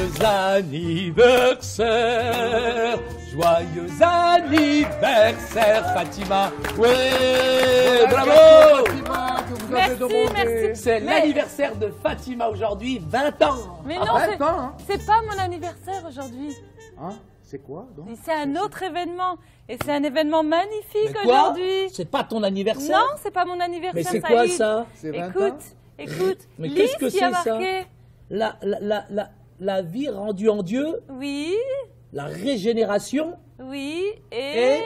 Joyeux anniversaire, joyeux anniversaire Fatima. Ouais, bravo Fatima, que vous Merci, avez demandé. merci. C'est l'anniversaire de Fatima aujourd'hui, 20 ans. Mais Ah, non, 20 ans, hein. c'est pas mon anniversaire aujourd'hui. Hein? C'est quoi donc? C'est un autre événement. Et c'est un événement magnifique Mais quoi? aujourd'hui. C'est pas ton anniversaire? Non, c'est pas mon anniversaire. Mais c'est quoi Saïd. ça? C'est 20 ans? Écoute, Mais lis qu'est-ce que ce qui a c'est, ça? marqué. La vie rendue en Dieu, Oui, la régénération, oui, Et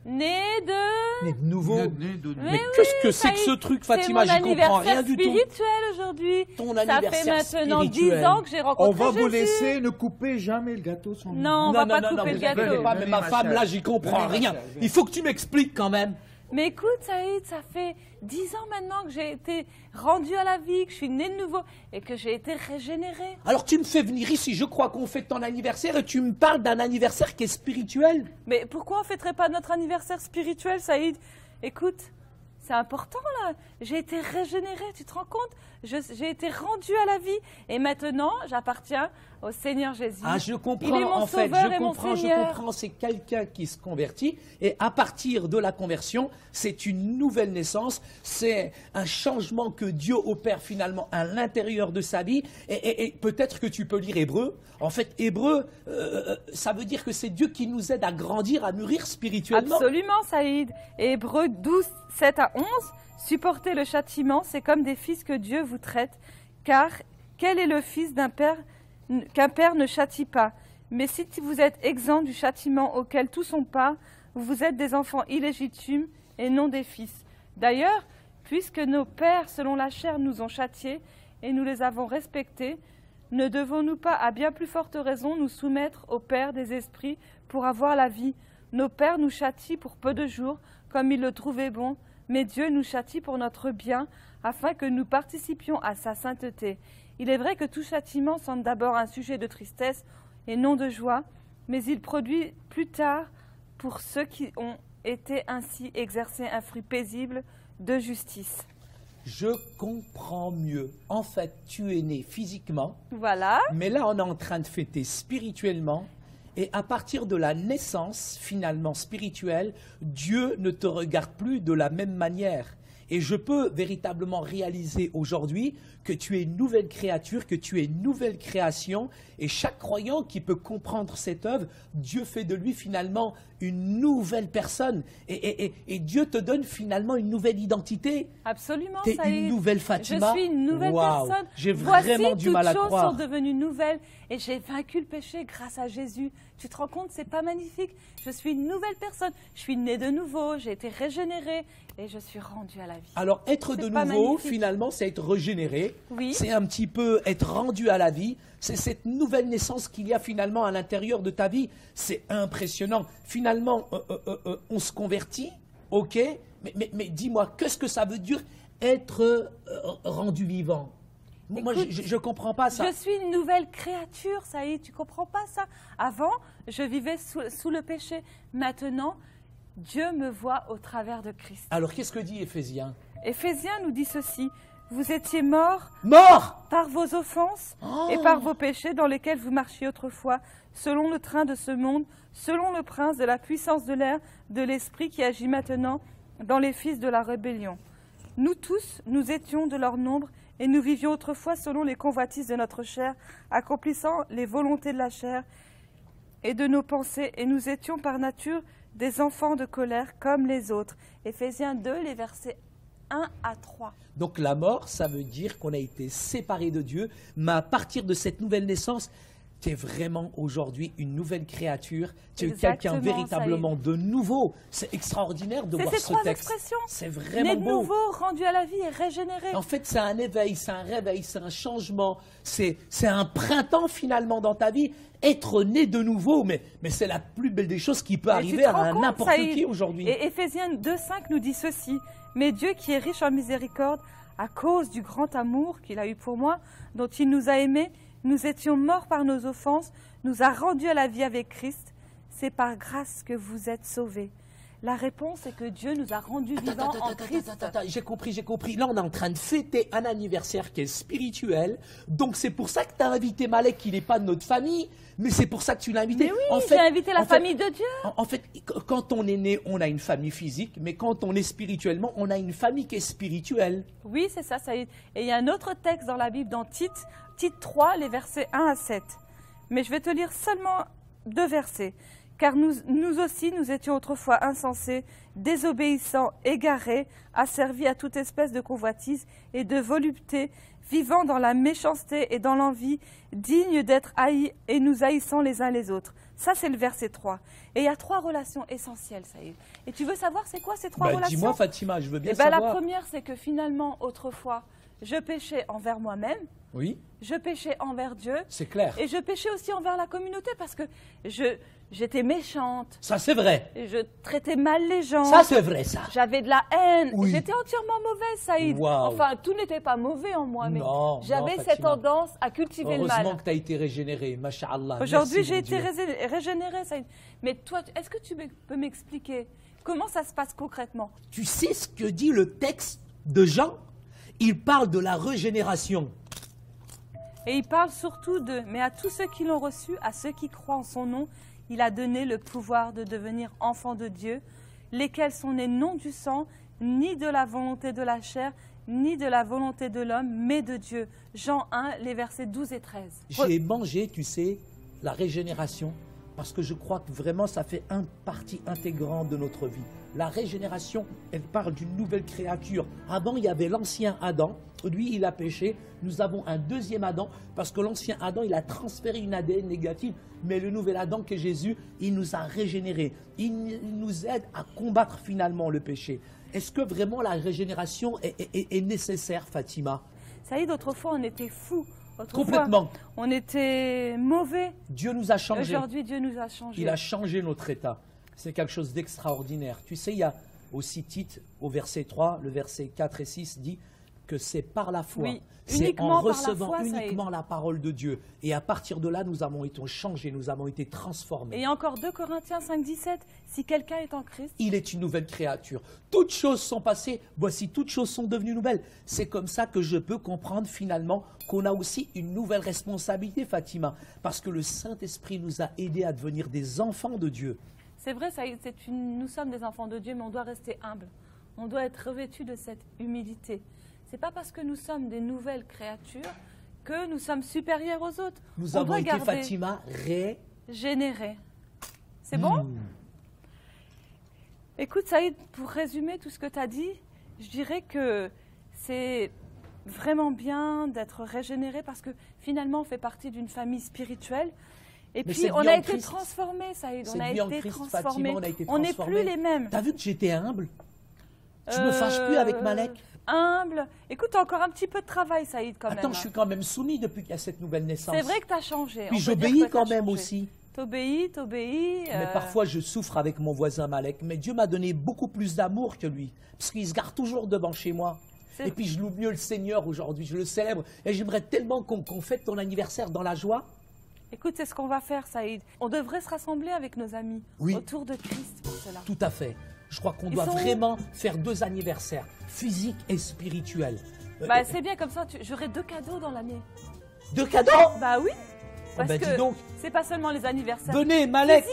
né de... mais de nouveau. Né de- Mais Mais oui, qu'est-ce que c'est que Saïd, ce truc, Fatima? C'est J'y mon comprends rien anniversaire du tout. spirituel aujourd'hui. Ton Ça fait anniversaire maintenant 10 spirituel. ans que j'ai rencontré On va vous Jésus. laisser, ne coupez jamais le gâteau sans nous. Non, on va pas couper le vous inquiétez gâteau. pas, mais Venez, ma ma femme, chère. là, j'y comprends Venez, ma rien. chère, venez. Il faut que tu m'expliques quand même. Mais écoute, Saïd, ça fait 10 ans maintenant que j'ai été rendue à la vie, que je suis née de nouveau et que j'ai été régénérée. Alors tu me fais venir ici, je crois qu'on fête ton anniversaire et tu me parles d'un anniversaire qui est spirituel. Mais pourquoi on fêterait pas notre anniversaire spirituel, Saïd? Écoute, c'est important là. J'ai été régénérée, tu te rends compte? J'ai été rendue à la vie et maintenant j'appartiens au Seigneur Jésus. Ah, je comprends, Il est mon en fait, sauveur je et mon comprends, Seigneur. c'est quelqu'un qui se convertit, et à partir de la conversion, c'est une nouvelle naissance, c'est un changement que Dieu opère finalement à l'intérieur de sa vie, et peut-être que tu peux lire Hébreu. En fait, Hébreu, ça veut dire que c'est Dieu qui nous aide à grandir, à mûrir spirituellement. Absolument, Saïd. Et Hébreux 12, 7 à 11, supportez le châtiment, c'est comme des fils que Dieu vous traite, car quel est le fils qu'un père ne châtie pas? Mais si vous êtes exempt du châtiment auquel tous sont part, vous êtes des enfants illégitimes et non des fils. D'ailleurs, puisque nos pères, selon la chair, nous ont châtiés et nous les avons respectés, ne devons-nous pas, à bien plus forte raison, nous soumettre au Père des esprits pour avoir la vie? Nos pères nous châtient pour peu de jours, comme ils le trouvaient bon, mais Dieu nous châtie pour notre bien, afin que nous participions à sa sainteté. Il est vrai que tout châtiment semble d'abord un sujet de tristesse et non de joie, mais il produit plus tard, pour ceux qui ont été ainsi exercés, un fruit paisible de justice. Je comprends mieux. En fait, tu es né physiquement, Voilà. mais là, on est en train de fêter spirituellement. Et à partir de la naissance, finalement, spirituelle, Dieu ne te regarde plus de la même manière. Et je peux véritablement réaliser aujourd'hui que tu es une nouvelle créature, que tu es une nouvelle création. Et chaque croyant qui peut comprendre cette œuvre, Dieu fait de lui finalement une nouvelle personne. Et Dieu te donne finalement une nouvelle identité. Absolument, T'es Saïd. une nouvelle Fatima. Je suis une nouvelle Waouh, personne. j'ai Voici, vraiment du mal à toutes croire. choses sont devenues nouvelles et j'ai vaincu le péché grâce à Jésus. Tu te rends compte, c'est pas magnifique? Je suis une nouvelle personne. Je suis née de nouveau, j'ai été régénérée et je suis rendue à la vie. Alors, être de C'est pas nouveau, magnifique. finalement, c'est être régénéré. Oui. C'est un petit peu être rendu à la vie. C'est cette nouvelle naissance qu'il y a finalement à l'intérieur de ta vie. C'est impressionnant. Finalement, on se convertit, ok, mais dis-moi, qu'est-ce que ça veut dire être rendu vivant? Moi, Écoute, je ne comprends pas ça. Je suis une nouvelle créature, Saïd, tu comprends pas ça? Avant, je vivais sous le péché. Maintenant, Dieu me voit au travers de Christ. Alors, qu'est-ce que dit Éphésiens? Éphésiens nous dit ceci: vous étiez morts Mort! par vos offenses Oh. et par vos péchés dans lesquels vous marchiez autrefois, selon le train de ce monde, selon le prince de la puissance de l'air, de l'esprit qui agit maintenant dans les fils de la rébellion. Nous tous, nous étions de leur nombre, et nous vivions autrefois selon les convoitises de notre chair, accomplissant les volontés de la chair et de nos pensées, et nous étions par nature des enfants de colère comme les autres. Éphésiens 2, les versets 1 à 3. Donc la mort, ça veut dire qu'on a été séparé de Dieu, mais à partir de cette nouvelle naissance, tu es vraiment aujourd'hui une nouvelle créature, tu es quelqu'un Exactement, véritablement de nouveau. C'est extraordinaire de C'est voir ces ce trois texte. expressions. C'est Né vraiment de beau. nouveau, rendu à la vie et régénéré. En fait, c'est un éveil, c'est un réveil, c'est un changement, c'est un printemps finalement dans ta vie. Être né de nouveau, mais c'est la plus belle des choses qui peut Mais tu arriver te à rends compte, n'importe Saïd? qui aujourd'hui. Et Éphésiens 2,5 nous dit ceci: mais Dieu qui est riche en miséricorde, à cause du grand amour qu'il a eu pour moi, dont il nous a aimés, nous étions morts par nos offenses, nous a rendus à la vie avec Christ. C'est par grâce que vous êtes sauvés. La réponse est que Dieu nous a rendus vivants en Christ. J'ai compris. Là, on est en train de fêter un anniversaire qui est spirituel. Donc, c'est pour ça que tu as invité Malek, qui n'est pas de notre famille. Mais c'est pour ça que tu l'as invité. Mais oui, j'ai invité la famille de Dieu. En fait, quand on est né, on a une famille physique. Mais quand on est spirituellement, on a une famille qui est spirituelle. Oui, c'est ça. Et il y a un autre texte dans la Bible, dans Tite 3, les versets 1 à 7. Mais je vais te lire seulement 2 versets. Car nous aussi, nous étions autrefois insensés, désobéissants, égarés, asservis à toute espèce de convoitise et de volupté, vivant dans la méchanceté et dans l'envie, dignes d'être haïs et nous haïssant les uns les autres. Ça, c'est le verset 3. Et il y a 3 relations essentielles, Saïd. Et tu veux savoir c'est quoi ces 3 relations? Dis-moi, Fatima, je veux bien savoir. La première, c'est que finalement, autrefois, je péchais envers moi-même. Oui. Je péchais envers Dieu. C'est clair. Et je péchais aussi envers la communauté parce que j'étais méchante. Ça, c'est vrai. Et je traitais mal les gens. Ça, c'est vrai, ça. J'avais de la haine. Oui. J'étais entièrement mauvaise, Saïd. Wow. Enfin, tout n'était pas mauvais en moi, mais j'avais cette Fatima. tendance à cultiver le mal. Heureusement que tu as été régénéré, masha'Allah. Aujourd'hui, j'ai été régénérée, Saïd. Mais toi, est-ce que tu peux m'expliquer comment ça se passe concrètement? Tu sais ce que dit le texte de Jean? Il parle de la régénération. Et il parle surtout de « Mais à tous ceux qui l'ont reçu, à ceux qui croient en son nom, il a donné le pouvoir de devenir enfants de Dieu, lesquels sont nés non du sang, ni de la volonté de la chair, ni de la volonté de l'homme, mais de Dieu. » Jean 1, les versets 12 et 13. J'ai mangé, tu sais, la régénération, parce que je crois que vraiment ça fait une partie intégrante de notre vie. La régénération, elle parle d'une nouvelle créature. Avant, il y avait l'ancien Adam. Lui, il a péché. Nous avons un deuxième Adam, parce que l'ancien Adam, il a transféré une ADN négative. Mais le nouvel Adam, qui est Jésus, il nous a régénérés. Il nous aide à combattre finalement le péché. Est-ce que vraiment la régénération est nécessaire, Fatima? Saïd, autrefois, on était fous. Complètement. On était mauvais. Dieu nous a changés. Aujourd'hui, Dieu nous a changés. Il a changé notre état. C'est quelque chose d'extraordinaire. Tu sais, il y a aussi Tite, au verset 3, le verset 4 et 6 dit que c'est par la foi. Oui, c'est en recevant par la foi, uniquement la parole de Dieu. Et à partir de là, nous avons été changés, nous avons été transformés. Et encore 2 Corinthiens 5, 17, si quelqu'un est en Christ, il est une nouvelle créature. Toutes choses sont passées, voici toutes choses sont devenues nouvelles. C'est comme ça que je peux comprendre finalement qu'on a aussi une nouvelle responsabilité, Fatima, parce que le Saint-Esprit nous a aidés à devenir des enfants de Dieu. C'est vrai, nous sommes des enfants de Dieu, mais on doit rester humble. On doit être revêtus de cette humilité. Ce n'est pas parce que nous sommes des nouvelles créatures que nous sommes supérieurs aux autres. Nous avons été, Fatima, régénérés. C'est bon? Écoute, Saïd, pour résumer tout ce que tu as dit, je dirais que c'est vraiment bien d'être régénéré parce que finalement, on fait partie d'une famille spirituelle. Et puis, on a été transformés, Saïd. On a été transformés. On n'est plus les mêmes. Tu as vu que j'étais humble? Je ne me fâche plus avec Malek. Humble. Écoute, tu as encore un petit peu de travail, Saïd, quand même. Attends, je suis quand même soumis depuis qu'il y a cette nouvelle naissance. C'est vrai que tu as changé. Puis j'obéis quand même aussi. T'obéis. Mais parfois, je souffre avec mon voisin Malek. Mais Dieu m'a donné beaucoup plus d'amour que lui. Parce qu'il se garde toujours devant chez moi. Et puis, je loue mieux le Seigneur aujourd'hui. Je le célèbre. Et j'aimerais tellement qu'on fête ton anniversaire dans la joie. Écoute, c'est ce qu'on va faire, Saïd. On devrait se rassembler avec nos amis autour de Christ pour cela. Tout à fait. Je crois qu'on doit vraiment faire 2 anniversaires, physiques et spirituels. C'est bien, comme ça, j'aurai 2 cadeaux dans l'année. 2 cadeaux? Bah oui. Parce dis que donc. c'est pas seulement les anniversaires. Venez, Malek,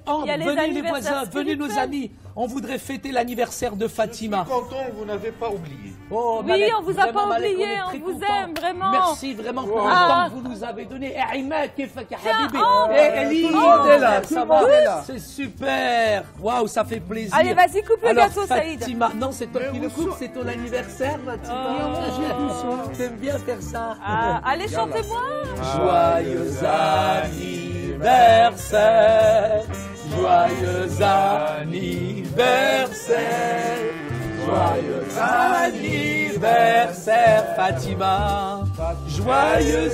Ambre, venez les voisins, venez nos amis. On voudrait fêter l'anniversaire de Fatima. Je suis content, vous n'avez pas oublié. Oh, oui, Malek, on vous a pas Malek, oublié, on vous aime, vraiment. Merci vraiment pour le temps que vous nous avez donné. C'est super. Waouh, ça fait plaisir. Allez, vas-y, coupe le gâteau, Saïd. Fatima, non, c'est toi qui le coupes, c'est ton anniversaire, Fatima. T'aimes bien faire ça. Allez, chantez-moi. Joyeux anniversaire, joyeux anniversaire, joyeux anniversaire Fatima, joyeux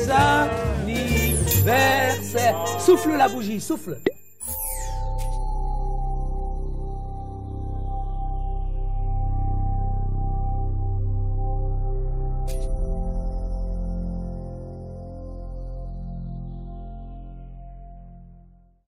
anniversaire. Souffle la bougie, souffle.